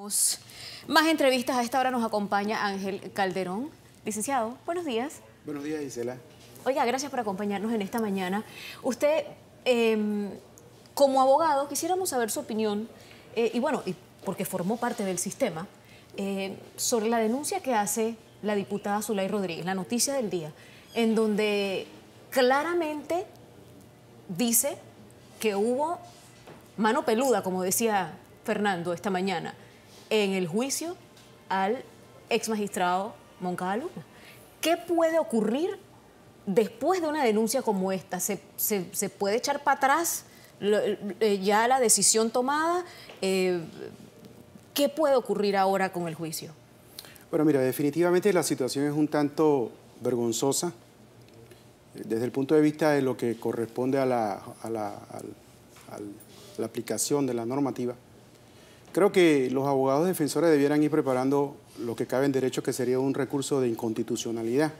Más entrevistas. A esta hora nos acompaña Ángel Calderón. Licenciado, buenos días. Buenos días, Gisela. Oiga, gracias por acompañarnos en esta mañana. Usted, como abogado, quisiéramos saber su opinión, y porque formó parte del sistema, sobre la denuncia que hace la diputada Zulay Rodríguez, la noticia del día, en donde claramente dice que hubo mano peluda, como decía Fernando esta mañana, en el juicio al ex magistrado Moncada Luna. ¿Qué puede ocurrir después de una denuncia como esta? ¿Se puede echar para atrás ya la decisión tomada? ¿Qué puede ocurrir ahora con el juicio? Bueno, mira, definitivamente la situación es un tanto vergonzosa desde el punto de vista de lo que corresponde a la aplicación de la normativa. Creo que los abogados defensores debieran ir preparando lo que cabe en derecho, que sería un recurso de inconstitucionalidad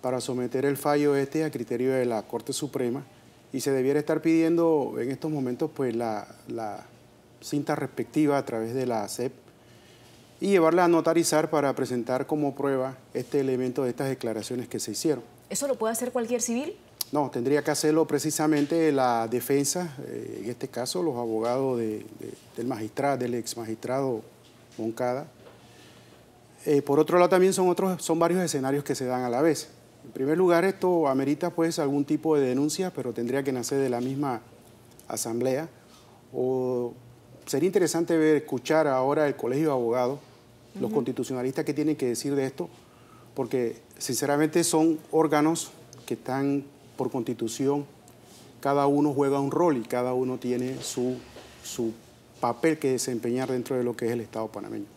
para someter el fallo a criterio de la Corte Suprema, y se debiera estar pidiendo en estos momentos pues la cinta respectiva a través de la SEP y llevarla a notarizar para presentar como prueba este elemento de estas declaraciones que se hicieron. ¿Eso lo puede hacer cualquier civil? No, tendría que hacerlo precisamente la defensa, en este caso los abogados del ex magistrado Moncada. Por otro lado también son varios escenarios que se dan a la vez. En primer lugar, esto amerita pues algún tipo de denuncia, pero tendría que nacer de la misma asamblea. O sería interesante escuchar ahora el Colegio de Abogados, los constitucionalistas, qué tienen que decir de esto, porque sinceramente son órganos que están por constitución, cada uno juega un rol y cada uno tiene su papel que desempeñar dentro de lo que es el Estado panameño.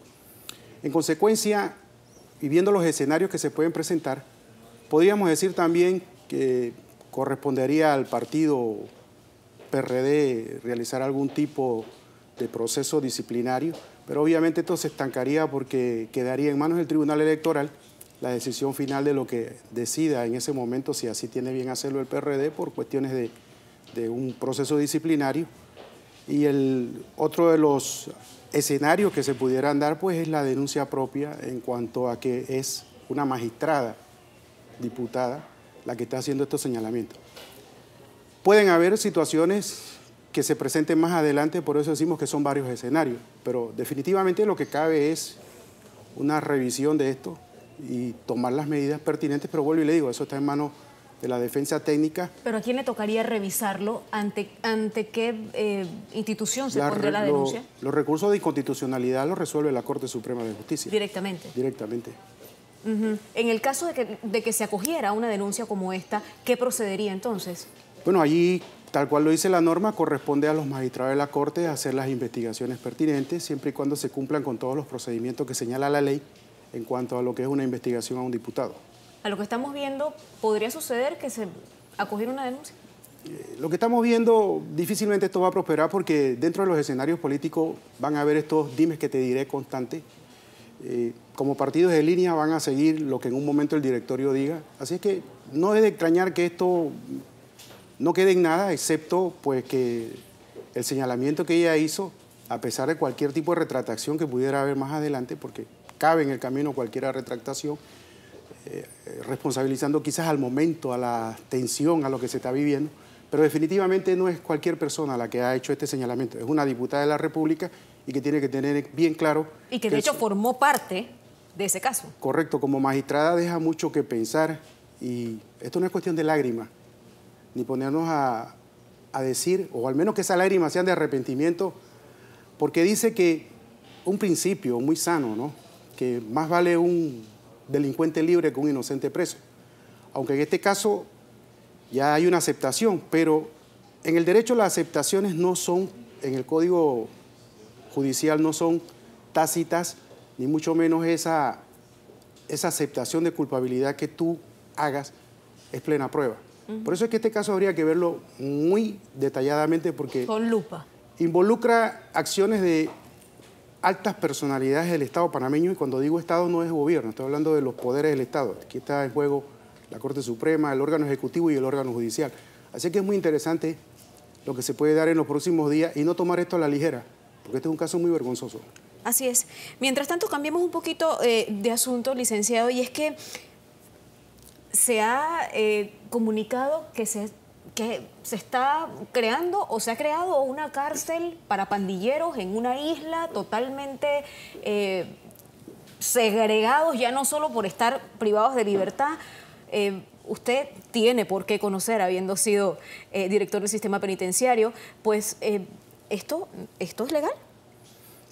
En consecuencia, y viendo los escenarios que se pueden presentar, podríamos decir también que correspondería al partido PRD realizar algún tipo de proceso disciplinario, pero obviamente esto se estancaría porque quedaría en manos del Tribunal Electoral la decisión final de lo que decida en ese momento, si así tiene bien hacerlo el PRD, por cuestiones de un proceso disciplinario. Y el otro de los escenarios que se pudieran dar pues es la denuncia propia, en cuanto a que es una magistrada diputada la que está haciendo estos señalamientos. Pueden haber situaciones que se presenten más adelante, por eso decimos que son varios escenarios, pero definitivamente lo que cabe es una revisión de esto y tomar las medidas pertinentes, pero vuelvo y le digo, eso está en manos de la defensa técnica. ¿Pero a quién le tocaría revisarlo? ¿Ante qué institución se pondría la denuncia? Los recursos de inconstitucionalidad los resuelve la Corte Suprema de Justicia. ¿Directamente? Directamente. En el caso de que se acogiera a una denuncia como esta, ¿qué procedería entonces? Bueno, allí, tal cual lo dice la norma, corresponde a los magistrados de la Corte hacer las investigaciones pertinentes, siempre y cuando se cumplan con todos los procedimientos que señala la ley en cuanto a lo que es una investigación a un diputado. A lo que estamos viendo, ¿podría suceder que se acogiera una denuncia? Lo que estamos viendo, difícilmente esto va a prosperar, porque dentro de los escenarios políticos van a haber estos dimes que te diré constantes. Como partidos de línea van a seguir lo que en un momento el directorio diga. Así es que no es de extrañar que esto no quede en nada, excepto pues que el señalamiento que ella hizo, a pesar de cualquier tipo de retractación que pudiera haber más adelante, porque cabe en el camino cualquier retractación, responsabilizando quizás al momento, a la tensión, a lo que se está viviendo, pero definitivamente no es cualquier persona la que ha hecho este señalamiento, es una diputada de la República y que tiene que tener bien claro... Y que de hecho formó parte de ese caso. Correcto, como magistrada deja mucho que pensar, y esto no es cuestión de lágrimas, ni ponernos a decir, o al menos que esas lágrimas sean de arrepentimiento, porque dice que un principio muy sano, ¿no?, que más vale un delincuente libre que un inocente preso. Aunque en este caso ya hay una aceptación, pero en el derecho las aceptaciones no son, en el Código Judicial no son tácitas, ni mucho menos esa aceptación de culpabilidad que tú hagas es plena prueba. Por eso es que este caso habría que verlo muy detalladamente, porque con lupa involucra acciones de altas personalidades del Estado panameño, y cuando digo Estado no es gobierno, estoy hablando de los poderes del Estado. Aquí está en juego la Corte Suprema, el órgano ejecutivo y el órgano judicial. Así que es muy interesante lo que se puede dar en los próximos días y no tomar esto a la ligera, porque este es un caso muy vergonzoso. Así es. Mientras tanto, cambiemos un poquito de asunto, licenciado, y es que se ha comunicado que se está creando o se ha creado una cárcel para pandilleros en una isla totalmente segregados, ya no solo por estar privados de libertad. Usted tiene por qué conocer, habiendo sido director del sistema penitenciario, pues ¿esto es legal?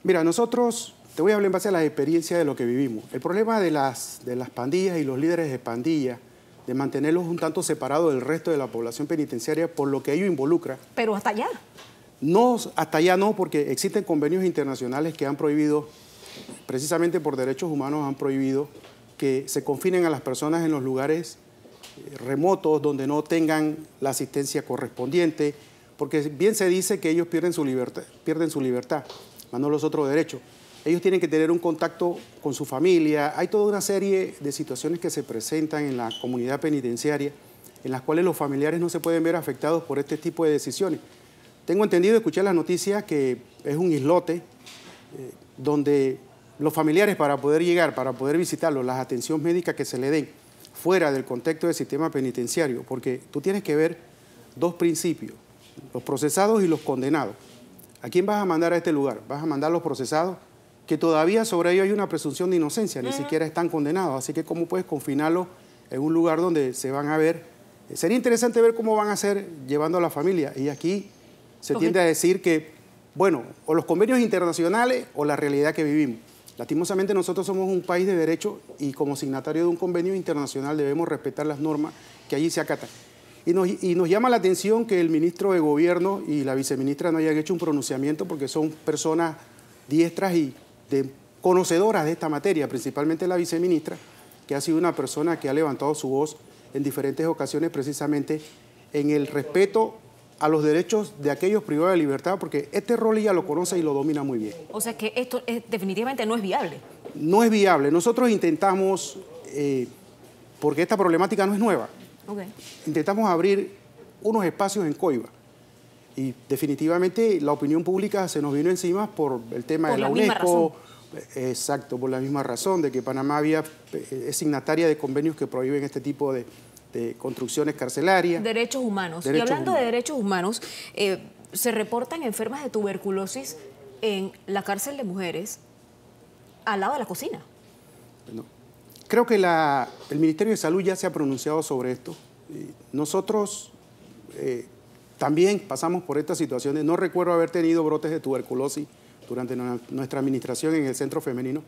Mira, nosotros, te voy a hablar en base a la experiencia de lo que vivimos. El problema de las pandillas y los líderes de pandilla, de mantenerlos un tanto separados del resto de la población penitenciaria por lo que ello involucra. Pero hasta allá. No, hasta allá no, porque existen convenios internacionales que han prohibido, precisamente por derechos humanos, han prohibido que se confinen a las personas en los lugares remotos donde no tengan la asistencia correspondiente, porque bien se dice que ellos pierden su libertad, más no los otros derechos. Ellos tienen que tener un contacto con su familia. Hay toda una serie de situaciones que se presentan en la comunidad penitenciaria en las cuales los familiares no se pueden ver afectados por este tipo de decisiones. Tengo entendido, escuché la noticia que es un islote donde los familiares, para poder llegar, para poder visitarlos, las atenciones médicas que se le den fuera del contexto del sistema penitenciario, porque tú tienes que ver dos principios, los procesados y los condenados. ¿A quién vas a mandar a este lugar? ¿Vas a mandar a los procesados? Que todavía sobre ellos hay una presunción de inocencia, ni siquiera están condenados, así que ¿cómo puedes confinarlos en un lugar donde se van a ver? Sería interesante ver cómo van a hacer llevando a la familia, y aquí se tiende a decir que, bueno, o los convenios internacionales o la realidad que vivimos. Lastimosamente nosotros somos un país de derecho y como signatario de un convenio internacional debemos respetar las normas que allí se acatan. Y nos llama la atención que el ministro de Gobierno y la viceministra no hayan hecho un pronunciamiento, porque son personas diestras y conocedoras de esta materia, principalmente la viceministra, que ha sido una persona que ha levantado su voz en diferentes ocasiones precisamente en el respeto a los derechos de aquellos privados de libertad, porque este rol ella lo conoce y lo domina muy bien. O sea que esto definitivamente no es viable. No es viable. Nosotros intentamos, porque esta problemática no es nueva, intentamos abrir unos espacios en Coiba. Y definitivamente la opinión pública se nos vino encima por el tema de la UNESCO. Exacto, por la misma razón de que Panamá es signataria de convenios que prohíben este tipo de construcciones carcelarias. Derechos humanos. Y hablando de derechos humanos, se reportan enfermas de tuberculosis en la cárcel de mujeres al lado de la cocina. Bueno, creo que el Ministerio de Salud ya se ha pronunciado sobre esto. Nosotros también pasamos por estas situaciones. No recuerdo haber tenido brotes de tuberculosis durante nuestra administración en el centro femenino.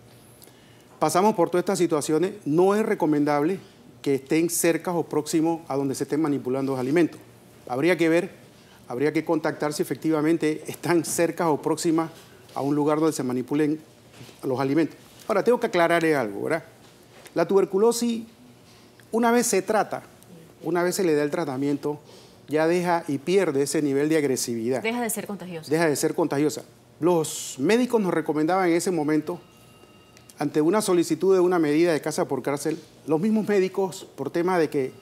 Pasamos por todas estas situaciones. No es recomendable que estén cerca o próximos a donde se estén manipulando los alimentos. Habría que ver, habría que contactar si efectivamente están cerca o próximas a un lugar donde se manipulen los alimentos. Ahora, tengo que aclararle algo, ¿verdad? La tuberculosis, una vez se trata, una vez se le da el tratamiento, ya deja y pierde ese nivel de agresividad. Deja de ser contagiosa. Deja de ser contagiosa. Los médicos nos recomendaban en ese momento, ante una solicitud de una medida de casa por cárcel, los mismos médicos, por tema de que,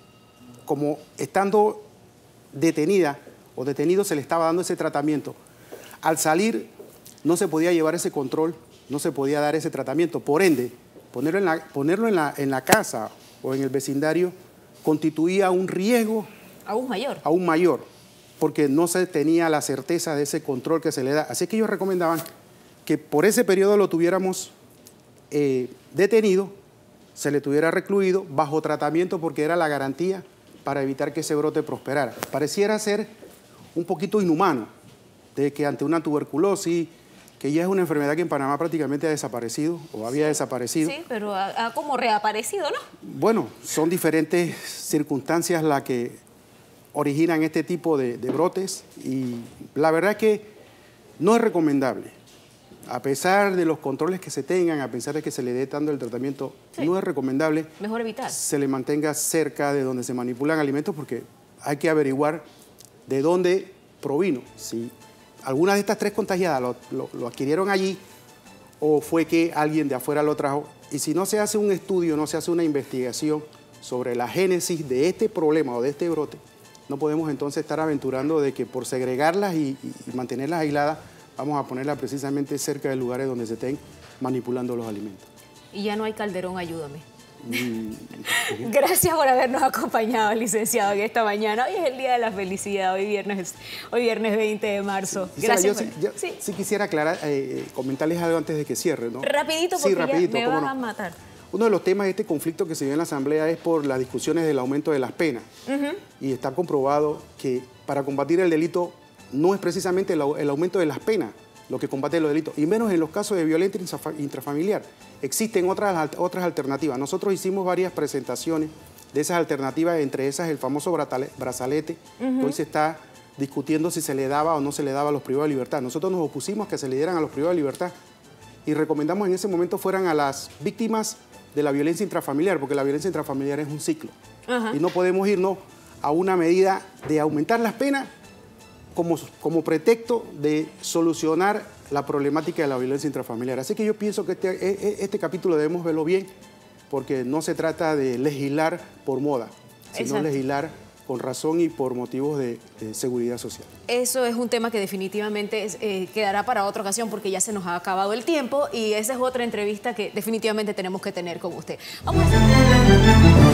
como estando detenida o detenido se le estaba dando ese tratamiento, al salir no se podía llevar ese control, no se podía dar ese tratamiento. Por ende, ponerlo en la casa o en el vecindario constituía un riesgo aún mayor. Aún mayor, porque no se tenía la certeza de ese control que se le da. Así que ellos recomendaban que por ese periodo lo tuviéramos detenido, se le tuviera recluido bajo tratamiento, porque era la garantía para evitar que ese brote prosperara. Pareciera ser un poquito inhumano de que ante una tuberculosis, que ya es una enfermedad que en Panamá prácticamente ha desaparecido o había desaparecido. Sí, pero ha como reaparecido, ¿no? Bueno, son diferentes circunstancias las que originan este tipo de brotes, y la verdad es que no es recomendable. A pesar de los controles que se tengan, a pesar de que se le dé tanto el tratamiento, sí, no es recomendable. Mejor evitar. Se le mantenga cerca de donde se manipulan alimentos, porque hay que averiguar de dónde provino. Si alguna de estas tres contagiadas lo adquirieron allí, o fue que alguien de afuera lo trajo. Y si no se hace un estudio, no se hace una investigación sobre la génesis de este problema o de este brote, no podemos entonces estar aventurando de que por segregarlas y mantenerlas aisladas vamos a ponerla precisamente cerca de lugares donde se estén manipulando los alimentos. Y ya no hay Calderón, ayúdame. Gracias por habernos acompañado, licenciado, en esta mañana. Hoy es el Día de la Felicidad, hoy viernes 20 de marzo. Gracias. Yo sí quisiera aclarar, comentarles algo antes de que cierre, ¿no? Rapidito, porque rapidito, ya me van a matar. Uno de los temas de este conflicto que se dio en la Asamblea es por las discusiones del aumento de las penas. Y está comprobado que para combatir el delito no es precisamente el aumento de las penas lo que combate los delitos, y menos en los casos de violencia intrafamiliar. Existen otras alternativas. Nosotros hicimos varias presentaciones de esas alternativas, entre esas el famoso brazalete, que hoy se está discutiendo si se le daba o no se le daba a los privados de libertad. Nosotros nos opusimos a que se le dieran a los privados de libertad y recomendamos en ese momento fueran a las víctimas de la violencia intrafamiliar, porque la violencia intrafamiliar es un ciclo. Y no podemos irnos a una medida de aumentar las penas como pretexto de solucionar la problemática de la violencia intrafamiliar. Así que yo pienso que este capítulo debemos verlo bien, porque no se trata de legislar por moda, sino legislar con razón y por motivos de seguridad social. Eso es un tema que definitivamente quedará para otra ocasión, porque ya se nos ha acabado el tiempo y esa es otra entrevista que definitivamente tenemos que tener con usted. Vamos a hacer...